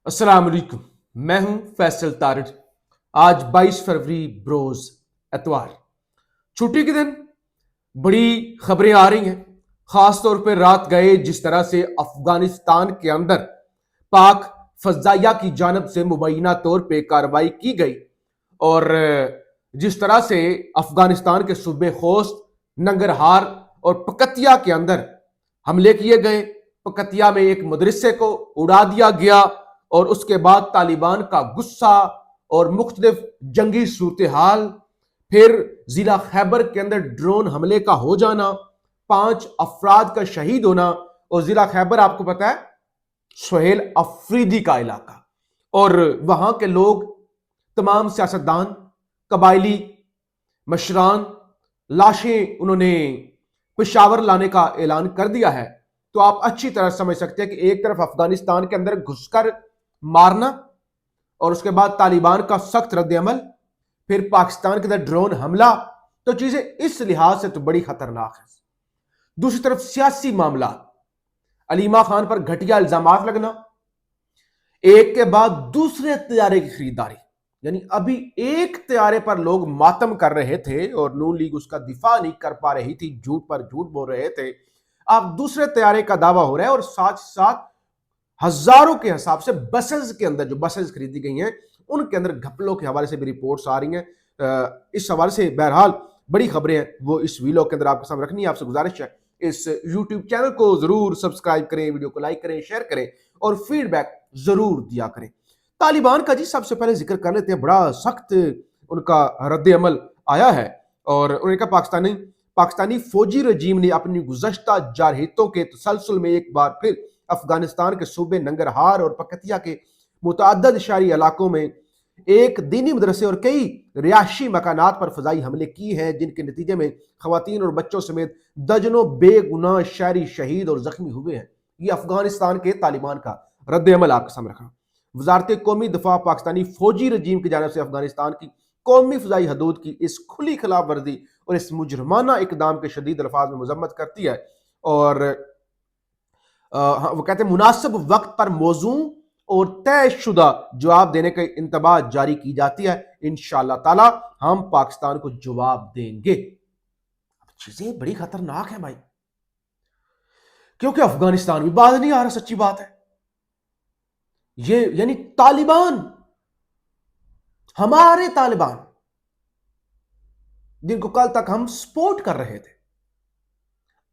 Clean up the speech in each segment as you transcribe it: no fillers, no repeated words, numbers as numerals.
अस्सलाम वालेकुम। मैं हूं फैसल तारिड। आज 22 फरवरी बरोज एतवार, छुट्टी के दिन बड़ी खबरें आ रही हैं। खास तौर पर रात गए जिस तरह से अफगानिस्तान के अंदर पाक फजाइया की जानब से मुबैना तौर पर कार्रवाई की गई और जिस तरह से अफगानिस्तान के सूबे खोस्त, नंगरहार और पकतिया के अंदर हमले किए गए। पकतिया में एक मदरसे को उड़ा दिया गया और उसके बाद तालिबान का गुस्सा और मुख्तलिफ जंगी सूरत हाल, फिर जिला खैबर के अंदर ड्रोन हमले का हो जाना, 5 अफराद का शहीद होना। और जिला खैबर आपको पता है सुहेल अफरीदी का इलाका, और वहां के लोग, तमाम सियासतदान, कबायली मशरान, लाशें उन्होंने पेशावर लाने का ऐलान कर दिया है। तो आप अच्छी तरह समझ सकते हैं कि एक तरफ अफगानिस्तान के अंदर घुसकर मारना और उसके बाद तालिबान का सख्त रद्द-ए-अमल, फिर पाकिस्तान के अंदर ड्रोन हमला, तो चीजें इस लिहाज से तो बड़ी खतरनाक है। दूसरी तरफ सियासी मामला, अलीमा खान पर घटिया इल्जामात लगना, एक के बाद दूसरे तैयारे की खरीदारी, यानी अभी एक तैयारे पर लोग मातम कर रहे थे और नून लीग उसका दिफा नहीं कर पा रही थी, झूठ पर झूठ बोल रहे थे। अब दूसरे तैयारे का दावा हो रहा है और साथ साथ हजारों के हिसाब से बसेस के अंदर जो बसेस खरीदी गई हैं उनके अंदर घपलों के हवाले से भी रिपोर्ट्स आ रही हैं। इस हवाले से बहरहाल बड़ी खबरें हैं, वो इस वीडियो के अंदर आपके सामने रखनी है। आपसे गुजारिश है इस यूट्यूब चैनल को जरूर सब्सक्राइब करें, वीडियो को लाइक करें, शेयर करें और फीडबैक जरूर दिया करें। तालिबान का जी सबसे पहले जिक्र कर लेते हैं। बड़ा सख्त उनका रद्द अमल आया है और उन्होंने कहा पाकिस्तानी फौजी रजीम ने अपनी गुज़श्ता जारहियतों के तसलसल में एक बार फिर अफगानिस्तान के सूबे नंगरहार और पकतिया के मुतअद्दिद शहरी इलाकों में एक दीनी मदरसे और कई रिहायशी मकानात पर फजाई हमले किए हैं, जिनके नतीजे में खवातीन और बच्चों समेत दर्जनों बेगुनाह शहरी शहीद और जख्मी हुए हैं। ये अफगानिस्तान के तालिबान का रद्द अमल आपके सामने रखा। वजारत कौमी दफा पाकिस्तानी फौजी रजीम की जानब से अफगानिस्तान की कौमी फजाई हदूद की इस खुली खिलाफ वर्जी और इस मुजरमाना इकदाम के शदीद अल्फाज में मजम्मत करती है और वो कहते हैं मुनासिब वक्त पर मौजू और तयशुदा जवाब देने का इंतबा जारी की जाती है। इंशाअल्लाह ताला हम पाकिस्तान को जवाब देंगे। चीजें बड़ी खतरनाक है भाई, क्योंकि अफगानिस्तान भी बाज नहीं आ रहा। सच्ची बात है, ये यानी तालिबान, हमारे तालिबान जिनको कल तक हम सपोर्ट कर रहे थे,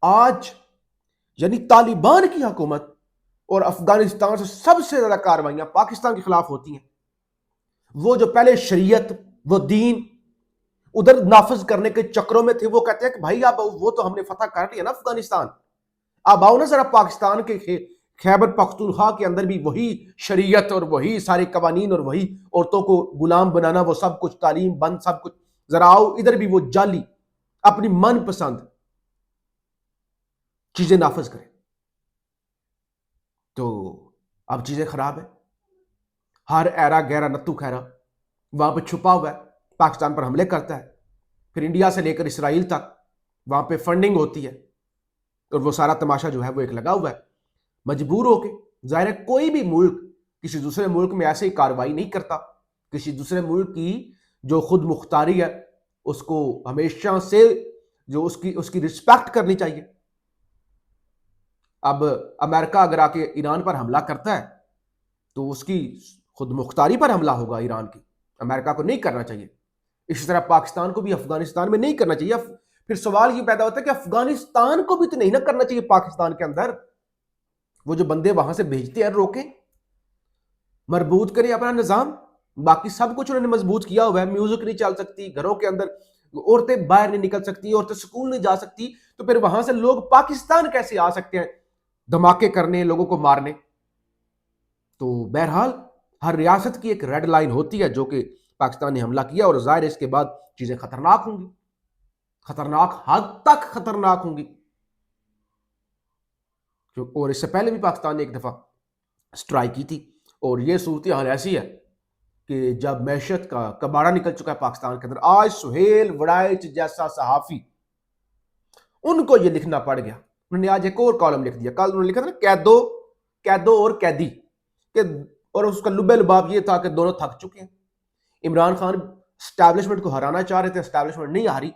आज यानी तालिबान की हुकूमत और अफगानिस्तान से सबसे ज्यादा कार्रवाइयां पाकिस्तान के खिलाफ होती हैं। वो जो पहले शरीयत, वो दीन उधर नाफिज करने के चक्रों में थे, वो कहते हैं कि भाई आप वो तो हमने फतह कर लिया ना अफगानिस्तान, अब आओ ना जरा पाकिस्तान के खैबर पख्तूनख्वा के अंदर भी वही शरीयत और वही सारे कवानीन और वही औरतों को गुलाम बनाना, वो सब कुछ तालीम बंद, सब कुछ, जरा आओ इधर भी वो जाली अपनी मनपसंद चीजें नाफिज करें। तो अब चीजें खराब है। हर ऐरा गहरा नत्थू खैरा वहां पर छुपा हुआ है, पाकिस्तान पर हमले करता है, फिर इंडिया से लेकर इसराइल तक वहां पे फंडिंग होती है और वो सारा तमाशा जो है वो एक लगा हुआ है। मजबूर होके, जाहिर है कोई भी मुल्क किसी दूसरे मुल्क में ऐसे ही कार्रवाई नहीं करता। किसी दूसरे मुल्क की जो खुद मुख्तारी है उसको हमेशा से जो उसकी उसकी रिस्पेक्ट करनी चाहिए। अब अमेरिका अगर आके ईरान पर हमला करता है तो उसकी खुद मुख्तारी पर हमला होगा ईरान की, अमेरिका को नहीं करना चाहिए। इसी तरह पाकिस्तान को भी अफगानिस्तान में नहीं करना चाहिए। फिर सवाल ये पैदा होता है कि अफगानिस्तान को भी तो नहीं ना करना चाहिए। पाकिस्तान के अंदर वो जो बंदे वहां से भेजते हैं रोके, मजबूत करें अपना निजाम। बाकी सब कुछ उन्होंने मजबूत किया हुआ है। म्यूजिक नहीं चल सकती, घरों के अंदर औरतें बाहर नहीं निकल सकती, औरतें स्कूल नहीं जा सकती, तो फिर वहां से लोग पाकिस्तान कैसे आ सकते हैं धमाके करने, लोगों को मारने। तो बहरहाल हर रियासत की एक रेड लाइन होती है जो कि पाकिस्तान ने हमला किया और जाहिर है इसके बाद चीजें खतरनाक होंगी, खतरनाक हद तक खतरनाक होंगी। और इससे पहले भी पाकिस्तान ने एक दफा स्ट्राइक की थी और यह सूरत हाल ऐसी है कि जब मैशत का कबाड़ा निकल चुका है पाकिस्तान के अंदर, आज सुहेल वड़ाइच जैसा सहाफी, उनको यह लिखना पड़ गया। उन्होंने आज एक और कॉलम लिख दिया। कल उन्होंने लिखा था ना कैदो और कैदी, कि और उसका लुबे लुबाब ये था कि दोनों थक चुके हैं। इमरान खान एस्टैब्लिशमेंट को हराना चाह रहे थे, एस्टैब्लिशमेंट नहीं हारी,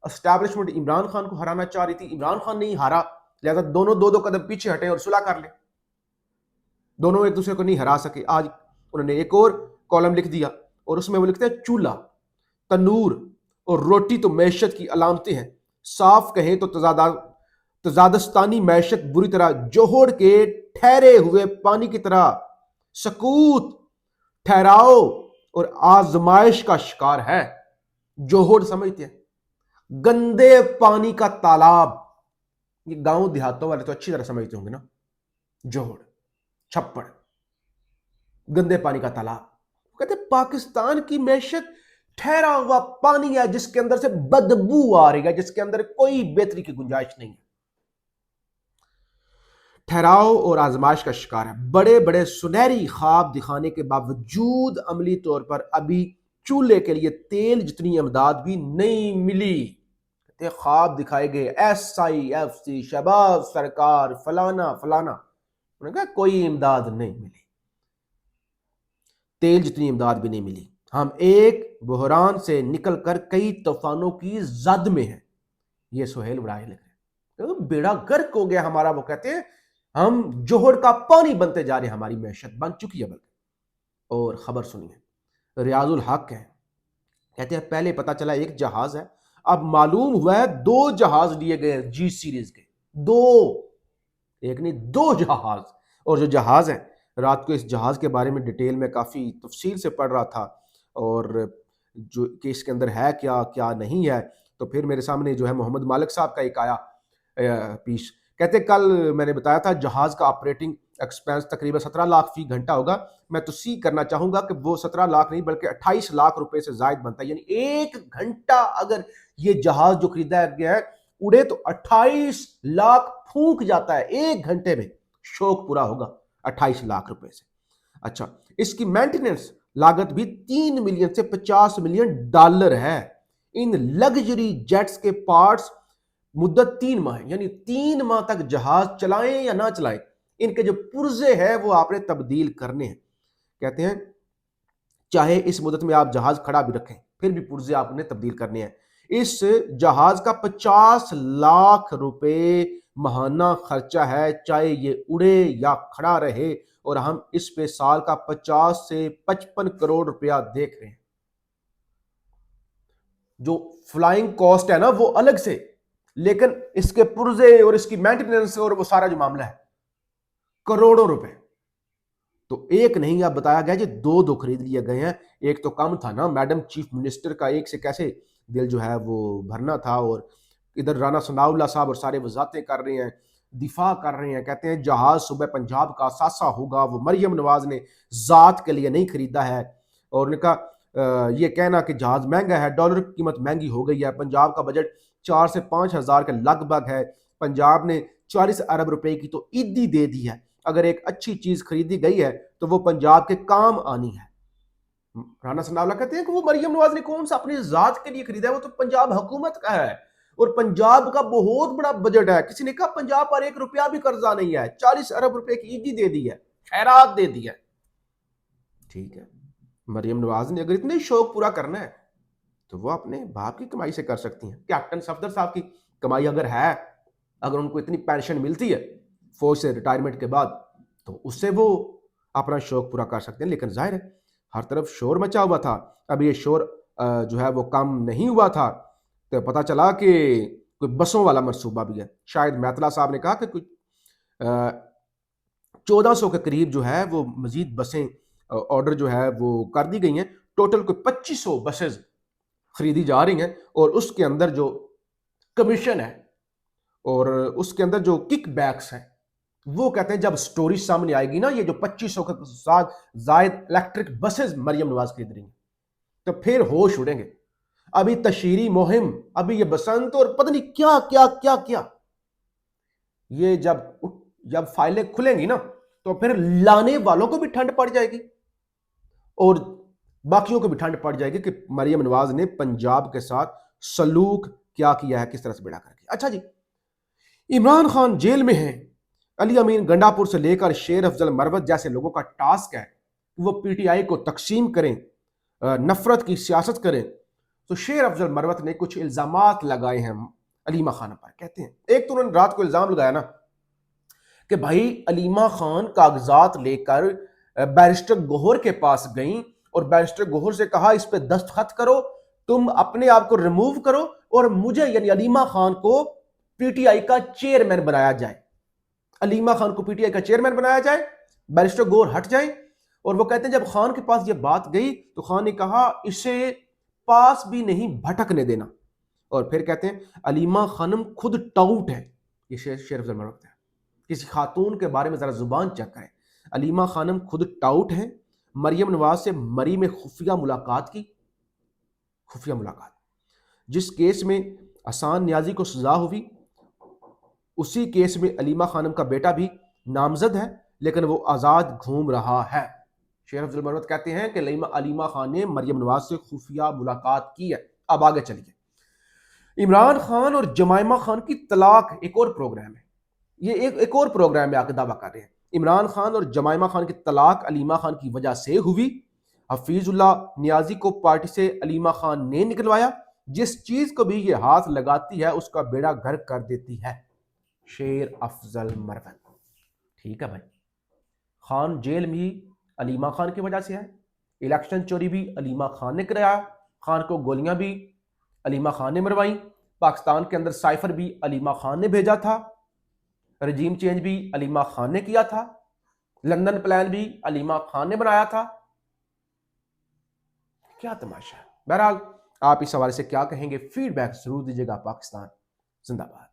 एस्टैब्लिशमेंट इमरान खान को हराना चाह रही थी, इमरान खान नहीं हारा, लिहाजा दोनों दो दो कदम पीछे हटे और सुलह कर ले। दोनों एक दूसरे को नहीं हरा सके। आज उन्होंने एक और कॉलम लिख दिया और उसमें वो लिखते हैं चूल्हा, तनूर और रोटी तो मैशत की अलामतें हैं, साफ कहें तो तजादस्तानी मैशत बुरी तरह जोहड़ के ठहरे हुए पानी की तरह सकूत, ठहराव और आजमाइश का शिकार है। जोहड़ समझते हैं, गंदे पानी का तालाब। ये गांव देहातों वाले तो अच्छी तरह समझते होंगे ना। जोहड़, छप्पड़, गंदे पानी का तालाब। कहते पाकिस्तान की मैशत ठहरा हुआ पानी है जिसके अंदर से बदबू आ रही है, जिसके अंदर कोई बेहतरी की गुंजाइश नहीं है। ठहराव और आजमाइश का शिकार है। बड़े बड़े सुनहरी ख्वाब दिखाने के बावजूद अमली तौर पर अभी चूल्हे के लिए तेल जितनी इमदाद भी नहीं मिली। ख्वाब दिखाए गए SIFC, शहबाज सरकार, फलाना फलाना, उन्होंने कहा कोई इमदाद नहीं मिली, तेल जितनी इमदाद भी नहीं मिली। हम एक बहरान से निकलकर कई तूफानों की जद में हैं। ये सुहेल बड़ाई लिख रहे हैं, तो बेड़ा गर्क हो गया हमारा। वो कहते हैं हम जोहड़ का पानी बनते जा रहे हैं, हमारी मैशत बन चुकी है बल्कि। और खबर सुनिए, रियाजुल हक है, कहते हैं पहले पता चला एक जहाज है, अब मालूम हुआ है 2 जहाज लिए गए G सीरीज के। 2, एक नहीं 2 जहाज। और जो जहाज है, रात को इस जहाज के बारे में डिटेल में काफी तफसील से पढ़ रहा था और जो कि इसके अंदर है क्या क्या नहीं है। तो फिर मेरे सामने जो है मोहम्मद मालिक साहब का एक आया पीस। कहते कल मैंने बताया था जहाज का ऑपरेटिंग एक्सपेंस तकरीबन 17 लाख फी घंटा होगा। मैं तस्सीह करना चाहूंगा कि वो 17 लाख नहीं बल्कि 28 लाख रुपए से जायद बनता है। यानी एक घंटा अगर ये जहाज जो खरीदा गया है उड़े तो 28 लाख फूंक जाता है एक घंटे में। शौक पूरा होगा 28 लाख रुपए से। अच्छा, इसकी मेंटेनेंस लागत भी 3 मिलियन से 50 मिलियन डॉलर है। इन लग्जरी जेट्स के पार्ट्स मुद्दत 3 माह है, यानी 3 माह तक जहाज चलाएं या ना चलाएं, इनके जो पुर्जे हैं वो आपने तब्दील करने हैं। कहते हैं चाहे इस मुद्दत में आप जहाज खड़ा भी रखें फिर भी पुर्जे आपने तब्दील करने हैं। इस जहाज का 50 लाख रुपए महाना खर्चा है, चाहे ये उड़े या खड़ा रहे, और हम इस पे साल का 50 से 55 करोड़ रुपया देख रहे हैं। जो फ्लाइंग कॉस्ट है ना वो अलग से, लेकिन इसके पुर्जे और इसकी मेंटेनेंस और वो सारा जो मामला है करोड़ों रुपए। तो एक नहीं, अब बताया गया जी 2 खरीद लिए गए हैं। एक तो कम था ना, मैडम चीफ मिनिस्टर का एक से कैसे दिल जो है वो भरना था। और इधर राना सनाउल्लाह साहब और सारे वजातें कर रहे हैं, दिफा कर रहे हैं, कहते हैं जहाज सुबह पंजाब का सासा होगा, वो मरियम नवाज ने जात के लिए नहीं खरीदा है। और उनका ये कहना कि जहाज महंगा है, डॉलर की कीमत महंगी हो गई है, पंजाब का बजट 4 से 5 हज़ार के लगभग है, पंजाब ने 40 अरब रुपए की तो ईदी दे दी है। अगर एक अच्छी चीज खरीदी गई है तो वो पंजाब के काम आनी है। राना सनाउल्लाह कहते हैं कि वो मरियम नवाज ने कौन सा अपनी जात के लिए खरीदा है, वो तो पंजाब हुकूमत का है और पंजाब का बहुत बड़ा बजट है। किसी ने कहा पंजाब पर 1 रुपया भी कर्जा नहीं है, 40 अरब रुपए की ईदी दे दी है, खैरात दे दी है। ठीक है, मरियम नवाज ने अगर इतने शौक पूरा करना है तो वो अपने बाप की कमाई से कर सकती हैं। कैप्टन सफदर साहब की कमाई अगर है, अगर उनको इतनी पेंशन मिलती है फौज से रिटायरमेंट के बाद, तो उससे वो अपना शौक पूरा कर सकते हैं। लेकिन जाहिर है हर तरफ शोर मचा हुआ था। अब ये शोर जो है वो कम नहीं हुआ था, तो पता चला कि कोई बसों वाला मंसूबा भी है। शायद मैतला साहब ने कहा कि कुछ 1400 के करीब जो है वो मजीद बसें ऑर्डर जो है वो कर दी गई हैं। टोटल कोई 2500 बसेस खरीदी जा रही हैं और उसके अंदर जो कमीशन है और उसके अंदर जो किक बैक्स हैं, वो कहते हैं जब स्टोरी सामने आएगी ना, ये जो 2500 के साथ जायद इलेक्ट्रिक बसेस मरियम नवाज खरीद रही हैं, तो फिर होश उड़ेंगे। अभी तशहीरी मुहिम, अभी ये बसंत और पता नहीं क्या क्या क्या क्या, ये जब फाइलें खुलेंगी ना तो फिर लाने वालों को भी ठंड पड़ जाएगी और बाकियों को भी ठंड पड़ जाएगी कि मरियम नवाज ने पंजाब के साथ सलूक क्या किया है, किस तरह से बेड़ा करके। अच्छा जी, इमरान खान जेल में हैं। अली अमीन गंडापुर से लेकर शेर अफजल मरवत जैसे लोगों का टास्क है वो पीटीआई को तकसीम करें, नफरत की सियासत करें। तो शेर अफजल मरवत ने कुछ इल्जामात लगाए हैं अलीमा खान पर। कहते हैं, एक तो उन्होंने रात को इल्जाम लगाया ना कि भाई अलीमा खान कागजात लेकर बैरिस्टर गोहर के पास गई और बैरिस्टर गोहर से कहा इस पे दस्तखत करो, तुम अपने आप को रिमूव करो और मुझे यानी अलीमा खान को पीटीआई का चेयरमैन बनाया जाए। अलीमा खान को पीटीआई का चेयरमैन बनाया जाए, बैरिस्टर गोहर हट जाए। और वो कहते हैं जब खान के पास ये बात गई तो खान ने कहा इसे पास भी नहीं भटकने देना। और फिर कहते हैं अलीमा खानम खुद टाउट है। ये शेर अफजल मरवत है। किसी खातून के बारे में जरा जुबान चेक करें। अलीमा खानम खुद टाउट है, मरियम नवाज से मरी में खुफिया मुलाकात की, खुफिया मुलाकात। जिस केस में अहसान नियाजी को सजा हुई उसी केस में अलीमा खानम का बेटा भी नामजद है, लेकिन वो आज़ाद घूम रहा है। शेर अफजल मरवत कहते हैं कि अलीमा खान ने मरियम नवाज से खुफिया मुलाकात की है। अब आगे चलिए, इमरान खान और जमाइमा खान की तलाक एक और प्रोग्राम है। ये एक और प्रोग्राम में आकर दावा कर रहे हैं। इमरान खान और जमाइमा खान की तलाक अलीमा खान की वजह से हुई। हफीजुल्लाह नियाजी को पार्टी से अलीमा खान ने निकलवाया। जिस चीज को भी ये हाथ लगाती है उसका बेड़ा घर कर देती है। शेर अफजल मरवत। ठीक है भाई, खान जेल में ही अलीमा खान की वजह से है। इलेक्शन चोरी भी अलीमा खान ने कराया। खान को गोलियां भी अलीमा खान ने मरवाई। पाकिस्तान के अंदर साइफर भी अलीमा खान ने भेजा था। रजीम चेंज भी अलीमा खान ने किया था। लंदन प्लान भी अलीमा खान ने बनाया था। क्या तमाशा है। बहरहाल आप इस हवाले से क्या कहेंगे, फीडबैक जरूर दीजिएगा। पाकिस्तान जिंदाबाद।